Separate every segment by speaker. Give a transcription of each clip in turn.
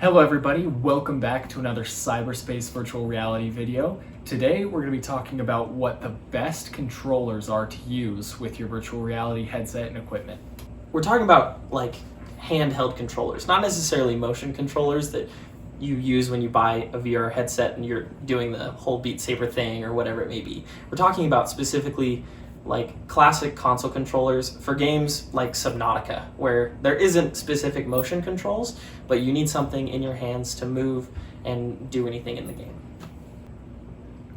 Speaker 1: Hello everybody, welcome back to another cyberspace virtual reality video. Today we're going to be talking about what the best controllers are to use with your virtual reality headset and equipment.
Speaker 2: We're talking about like handheld controllers, not necessarily motion controllers that you use when you buy a VR headset and you're doing the whole Beat Saber thing or whatever it may be. We're talking about specifically like classic console controllers for games like Subnautica, where there isn't specific motion controls, but you need something in your hands to move and do anything in the game.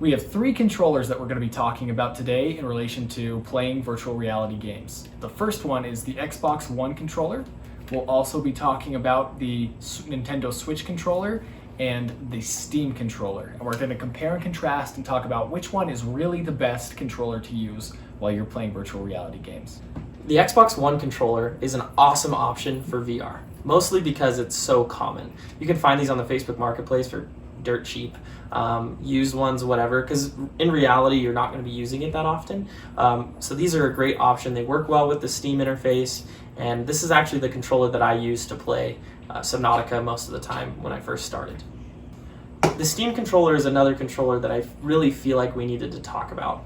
Speaker 1: We have three controllers that we're going to be talking about today in relation to playing virtual reality games. The first one is the Xbox One controller. We'll also be talking about the Nintendo Switch controller and the Steam controller. And we're going to compare and contrast and talk about which one is really the best controller to use while you're playing virtual reality games.
Speaker 2: The Xbox One controller is an awesome option for VR, mostly because it's so common. You can find these on the Facebook Marketplace for dirt cheap, used ones, whatever, because in reality you're not going to be using it that often. So these are a great option. They work well with the Steam interface, and this is actually the controller that I use to play Subnautica most of the time when I first started. The Steam controller is another controller that I really feel like we needed to talk about.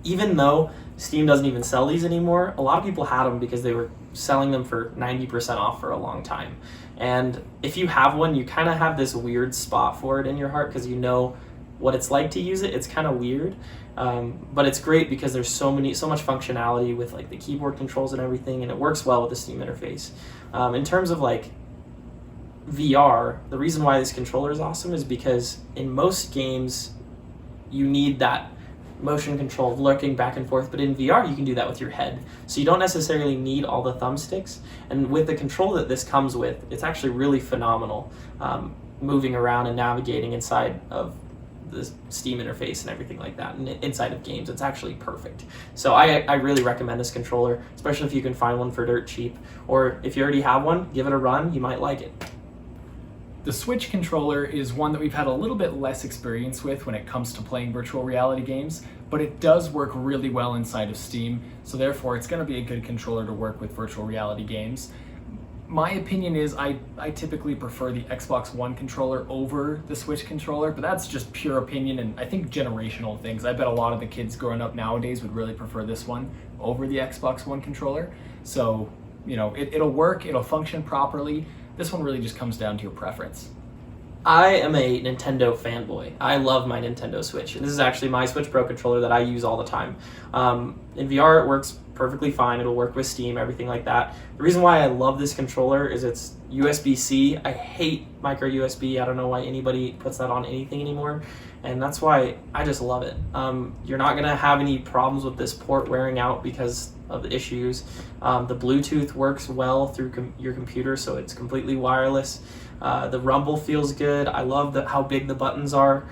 Speaker 2: Even though Steam doesn't even sell these anymore, a lot of people had them because they were selling them for 90% off for a long time. And if you have one, you kind of have this weird spot for it in your heart because you know what it's like to use it. It's kind of weird, but it's great because there's so much functionality with like the keyboard controls and everything, and it works well with the Steam interface. In terms of like VR, the reason why this controller is awesome is because in most games you need that motion control of looking back and forth, but in VR you can do that with your head, so you don't necessarily need all the thumbsticks. And with the control that this comes with, it's actually really phenomenal, moving around and navigating inside of the Steam interface and everything like that, and inside of games it's actually perfect. So I really recommend this controller, especially if you can find one for dirt cheap, or if you already have one, give it a run, you might like it.
Speaker 1: The Switch controller is one that we've had a little bit less experience with when it comes to playing virtual reality games, but it does work really well inside of Steam, so therefore it's going to be a good controller to work with virtual reality games. My opinion is I typically prefer the Xbox One controller over the Switch controller, but that's just pure opinion and I think generational things. I bet a lot of the kids growing up nowadays would really prefer this one over the Xbox One controller. So, you know, it'll work, it'll function properly. This one really just comes down to your preference.
Speaker 2: I am a Nintendo fanboy. I love my Nintendo Switch. And this is actually my Switch Pro controller that I use all the time. In VR, it works perfectly fine. It'll work with Steam, everything like that. The reason why I love this controller is it's USB-C. I hate micro USB. I don't know why anybody puts that on anything anymore. And that's why I just love it. You're not going to have any problems with this port wearing out because of the issues. The Bluetooth works well through your computer, so it's completely wireless. The rumble feels good. I love how big the buttons are.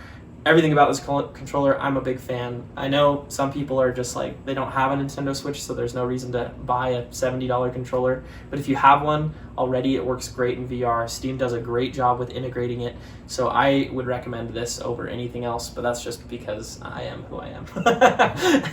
Speaker 2: Everything about this controller, I'm a big fan. I know some people are just like, they don't have a Nintendo Switch, so there's no reason to buy a $70 controller. But if you have one already, it works great in VR. Steam does a great job with integrating it. So I would recommend this over anything else, but that's just because I am who I am.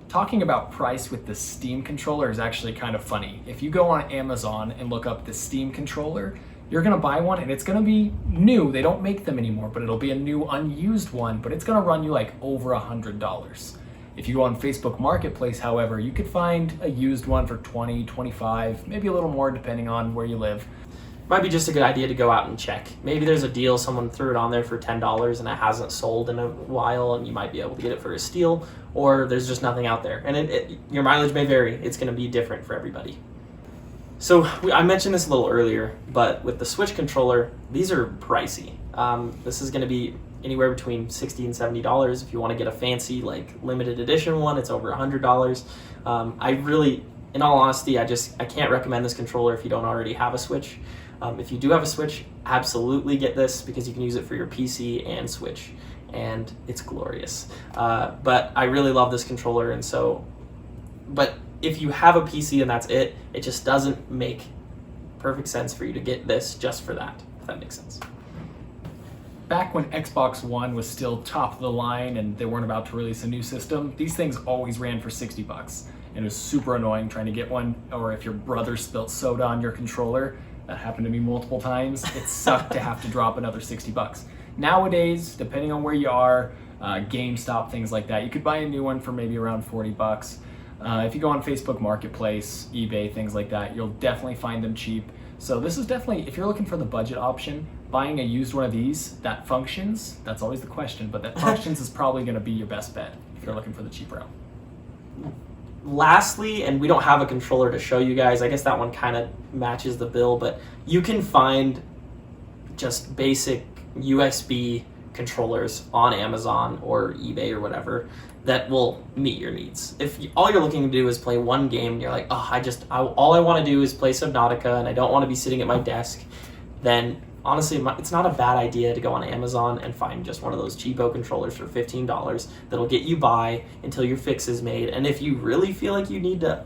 Speaker 1: Talking about price with the Steam controller is actually kind of funny. If you go on Amazon and look up the Steam controller, you're gonna buy one and it's gonna be new. They don't make them anymore, but it'll be a new unused one, but it's gonna run you like over $100. If you go on Facebook Marketplace, however, you could find a used one for $20, $25, maybe a little more depending on where you live.
Speaker 2: Might be just a good idea to go out and check. Maybe there's a deal, someone threw it on there for $10 and it hasn't sold in a while and you might be able to get it for a steal, or there's just nothing out there. And your mileage may vary. It's gonna be different for everybody. So I mentioned this a little earlier, but with the Switch controller, these are pricey. This is gonna be anywhere between $60 and $70. If you wanna get a fancy like limited edition one, it's over $100. I really, in all honesty, I can't recommend this controller if you don't already have a Switch. If you do have a Switch, absolutely get this because you can use it for your PC and Switch, and it's glorious. But I really love this controller, and so, but if you have a PC and that's it, it just doesn't make perfect sense for you to get this just for that, if that makes sense.
Speaker 1: Back when Xbox One was still top of the line and they weren't about to release a new system, these things always ran for $60. And it was super annoying trying to get one, or if your brother spilt soda on your controller, That happened to me multiple times. It sucked to have to drop another $60. Nowadays, depending on where you are, GameStop, things like that, you could buy a new one for maybe around $40. If you go on Facebook Marketplace, eBay, things like that, you'll definitely find them cheap. So this is definitely, if you're looking for the budget option, buying a used one of these that functions, that's always the question, but that functions is probably going to be your best bet if you're looking for the cheap route.
Speaker 2: Lastly, and we don't have a controller to show you guys, I guess that one kind of matches the bill, but you can find just basic USB controllers on Amazon or eBay or whatever that will meet your needs. If all you're looking to do is play one game and you're like, oh, all I want to do is play Subnautica and I don't want to be sitting at my desk, then honestly, it's not a bad idea to go on Amazon and find just one of those cheapo controllers for $15 that'll get you by until your fix is made. And if you really feel like you need to,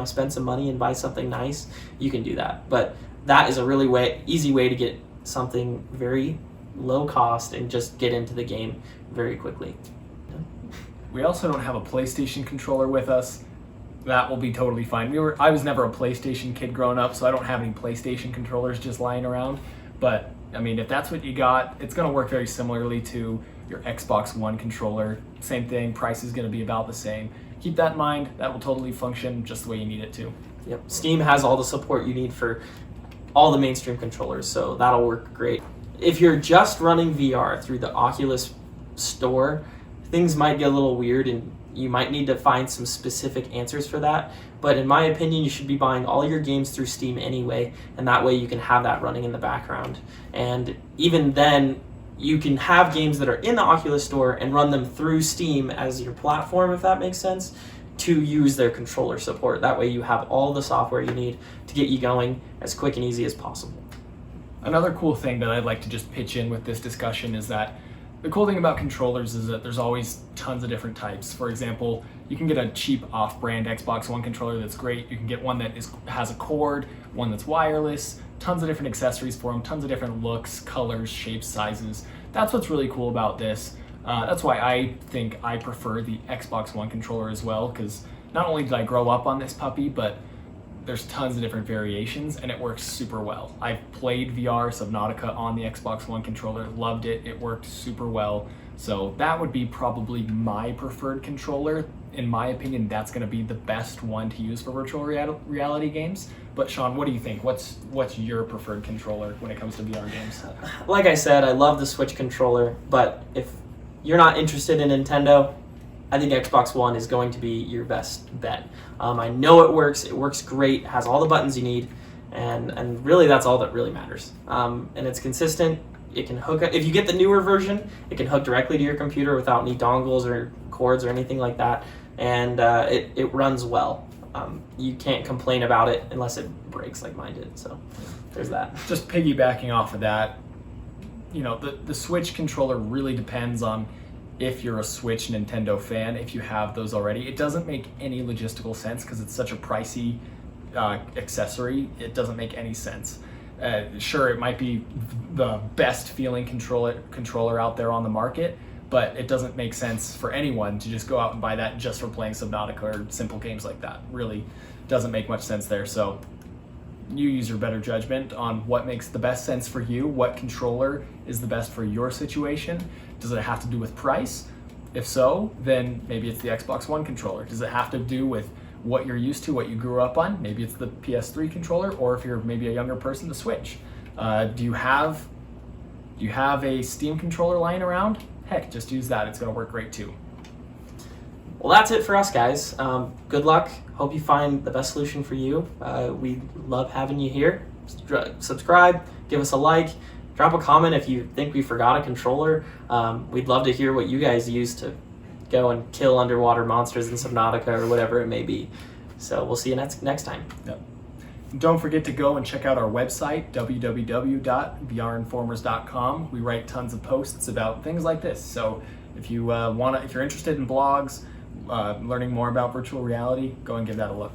Speaker 2: spend some money and buy something nice, you can do that. But that is a really easy way to get something very low cost and just get into the game very quickly.
Speaker 1: We also don't have a PlayStation controller with us. That will be totally fine. I was never a PlayStation kid growing up, so I don't have any PlayStation controllers just lying around. But I mean, if that's what you got, it's going to work very similarly to your Xbox One controller. Same thing, price is going to be about the same. Keep that in mind. That will totally function just the way you need it to.
Speaker 2: Yep. Steam has all the support you need for all the mainstream controllers, so that'll work great. If you're just running VR through the Oculus store, things might get a little weird and you might need to find some specific answers for that. But in my opinion, you should be buying all your games through Steam anyway, and that way you can have that running in the background. And even then, you can have games that are in the Oculus store and run them through Steam as your platform, if that makes sense, to use their controller support. That way you have all the software you need to get you going as quick and easy as possible.
Speaker 1: Another cool thing that I'd like to just pitch in with this discussion is that the cool thing about controllers is that there's always tons of different types. For example, you can get a cheap off-brand Xbox One controller that's great. You can get one that has a cord, one that's wireless, tons of different accessories for them, tons of different looks, colors, shapes, sizes. That's what's really cool about this. That's why I think I prefer the Xbox One controller as well, because not only did I grow up on this puppy, but there's tons of different variations and it works super well. I've played VR Subnautica on the Xbox One controller, loved it, it worked super well. So that would be probably my preferred controller. In my opinion, that's going to be the best one to use for virtual reality games. But Sean, what do you think? What's your preferred controller when it comes to VR games?
Speaker 2: Like I said, I love the Switch controller, but if you're not interested in Nintendo, I think Xbox One is going to be your best bet. I know it works great, has all the buttons you need, and really that's all that really matters. And it's consistent. It can hook up, if you get the newer version, it can hook directly to your computer without any dongles or cords or anything like that, and it runs well. You can't complain about it unless it breaks like mine did, so there's that.
Speaker 1: Just piggybacking off of that, the Switch controller really depends on if you're a Switch Nintendo fan, if you have those already. It doesn't make any logistical sense because it's such a pricey accessory. It doesn't make any sense. Sure, it might be the best feeling controller out there on the market, but it doesn't make sense for anyone to just go out and buy that just for playing Subnautica or simple games like that. Really doesn't make much sense there. So you use your better judgment on what makes the best sense for you, what controller is the best for your situation. Does it have to do with price? If so, then maybe it's the Xbox One controller. Does it have to do with what you're used to, what you grew up on? Maybe it's the PS3 controller, or if you're maybe a younger person, the Switch. Do you have a Steam controller lying around? Heck, just use that. It's going to work great too.
Speaker 2: Well, that's it for us, guys. Good luck. Hope you find the best solution for you. We love having you here. Subscribe, give us a like, drop a comment if you think we forgot a controller. We'd love to hear what you guys use to go and kill underwater monsters in Subnautica or whatever it may be. So we'll see you next time.
Speaker 1: Yep. Don't forget to go and check out our website, www.vrinformers.com. We write tons of posts about things like this. So if you're interested in blogs, learning more about virtual reality, go and give that a look.